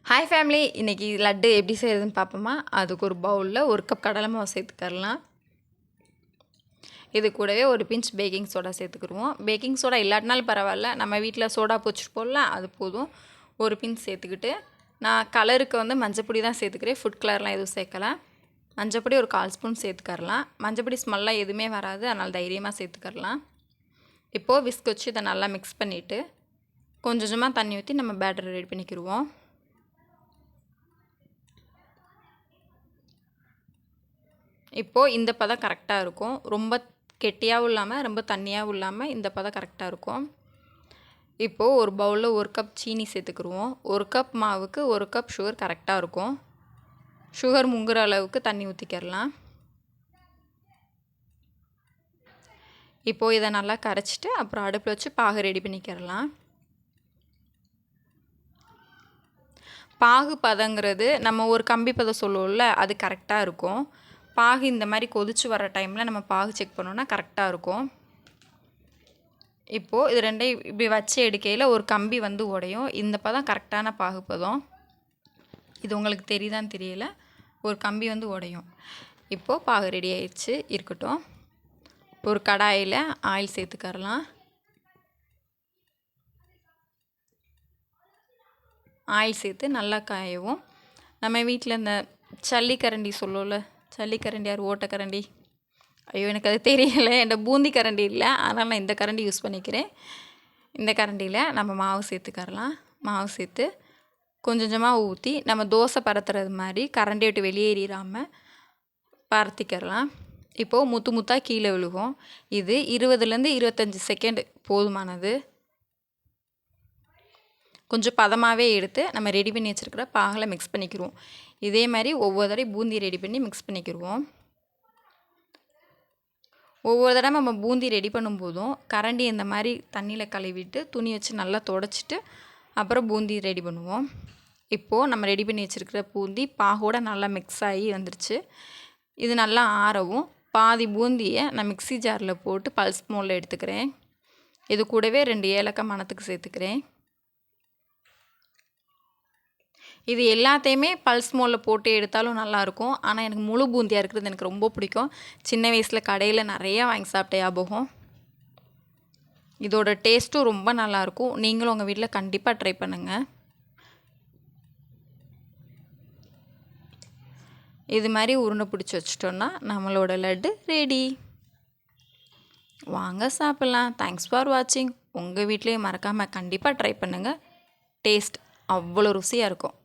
Hi family, இன்றைக்கி லட்டு எப்படி செய்யுதுன்னு பார்ப்போமா. அதுக்கு ஒரு பவுலில் ஒரு கப் கடலை மாவு சேர்த்துக்கரலாம். இது கூடவே ஒரு பிஞ்ச் பேக்கிங் சோடா சேர்த்துக்கிடுவோம். பேக்கிங் சோடா இல்லாட்டினாலும் பரவாயில்ல, நம்ம வீட்டில் சோடா வச்சுருப்போம்ல, அது போதும். ஒரு பிஞ்ச் சேர்த்துக்கிட்டு நான் கலருக்கு மஞ்சப்பொடி தான் சேர்த்துக்கிறேன். ஃபுட் கலர்லாம் எதுவும் சேர்க்கலை. மஞ்சப்பொடி ஒரு 1/4 ஸ்பூன் சேர்த்துக்கரலாம். மஞ்சப்பொடி ஸ்மெல்லாம் எதுவுமே வராது, அதனால் தைரியமாக சேர்த்துக்கரலாம். இப்போது விஸ்க் வச்சு இதை நல்லா மிக்ஸ் பண்ணிவிட்டு கொஞ்சம் கொஞ்சமாக தண்ணி ஊற்றி நம்ம பேட்டர் ரெடி பண்ணிக்கிடுவோம். இப்போது இந்த பதம் கரெக்டாக இருக்கும். ரொம்ப கெட்டியாகவும் இல்லாமல் ரொம்ப தண்ணியாகவும் இல்லாமல் இந்த பதம் கரெக்டாக இருக்கும். இப்போது ஒரு பவுலில் 1 கப் சீனி சேர்த்துக்கிடுவோம். 1 கப் மாவுக்கு 1 கப் சுகர் கரெக்டாக இருக்கும். சுகர் முங்குற அளவுக்கு தண்ணி ஊற்றிக்கிறலாம். இப்போது இதை நல்லா கரைச்சிட்டு அப்புறம் அடுப்பில் வச்சு பாகு ரெடி பண்ணிக்கிறலாம். பாகு பதங்கிறது நம்ம ஒரு கம்பி பதம் சொல்லுவோம்ல, அது கரெக்டாக இருக்கும். பாகு இந்த மாதிரி கொதிச்சு வர டைமில் நம்ம பாகு செக் பண்ணோன்னா கரெக்டாக இருக்கும். இப்போது இது ரெண்டையும் இப்படி வச்சு எடுக்கையில் ஒரு கம்பி உடையும். இந்த பதம் கரெக்டான பாகு பதம். இது உங்களுக்கு தெரியுதான்னு தெரியல, ஒரு கம்பி உடையும். இப்போது பாகு ரெடி ஆயிடுச்சு, இருக்கட்டும். ஒரு கடாயில் ஆயில் சேர்த்துக்கரலாம். ஆயில் சேர்த்து நல்லா காயவும். நம்ம வீட்டில் இந்த சல்லிக்கரண்டி சொல்லுவோம்ல, சல்லிக்கரண்டி ஓட்டக்கரண்டி, ஐயோ எனக்கு அது தெரியலை, என்கிட்ட பூந்தி கரண்டி இல்லை, அதனால் நான் இந்த கரண்டி யூஸ் பண்ணிக்கிறேன். இந்த கரண்டியில் நம்ம மாவு சேர்த்துக்கரலாம். மாவு சேர்த்து கொஞ்சம் கொஞ்சமாக ஊற்றி நம்ம தோசை பரத்துறது மாதிரி கரண்டி விட்டு வெளியேறாமல் பரத்திக்கிறலாம். இப்போது முத்து முத்தாக கீழே விழுகும். இது 20லேருந்து 25 செகண்ட் போதுமானது. கொஞ்சம் பதமாகவே எடுத்து நம்ம ரெடி பண்ணி வச்சுருக்கிற பாகில் மிக்ஸ் பண்ணிக்கிடுவோம். இதே மாதிரி ஒவ்வொரு தடவை பூந்தி ரெடி பண்ணி மிக்ஸ் பண்ணிக்கிடுவோம். ஒவ்வொரு தடவை நம்ம பூந்தி ரெடி பண்ணும்போதும் கரண்டி இந்த மாதிரி தண்ணியில் கழுவிட்டு துணி வச்சு நல்லா துடைச்சிட்டு அப்புறம் பூந்தி ரெடி பண்ணுவோம். இப்போது நம்ம ரெடி பண்ணி வச்சுருக்கிற பூந்தி பாகோடு நல்லா மிக்ஸ் ஆகி வந்துருச்சு. இது நல்லா ஆறவும் பாதி பூந்தியை நான் மிக்ஸி ஜாரில் போட்டு பல்ஸ் மோடில் எடுத்துக்கிறேன். இது கூடவே 2 ஏலக்காய் மணத்துக்கு சேர்த்துக்கிறேன். இது எல்லாத்தையுமே பல்ஸ் மோடில் போட்டு எடுத்தாலும் நல்லாயிருக்கும். ஆனால் எனக்கு முழு பூந்தியாக இருக்கிறது எனக்கு ரொம்ப பிடிக்கும். சின்ன வயசில் கடையில் நிறையா வாங்கி சாப்பிட்ட ஞாபகம். இதோட டேஸ்ட்டும் ரொம்ப நல்லாயிருக்கும். நீங்களும் உங்கள் வீட்டில் கண்டிப்பாக ட்ரை பண்ணுங்கள். இது மாதிரி உருண்டை பிடிச்சி வச்சிட்டோன்னா நம்மளோட லட்டு ரெடி. வாங்க சாப்பிட்லாம். தேங்க்ஸ் ஃபார் வாட்சிங். உங்கள் வீட்லேயும் மறக்காமல் கண்டிப்பாக ட்ரை பண்ணுங்கள். டேஸ்ட் அவ்வளோ ருசியாக இருக்கும்.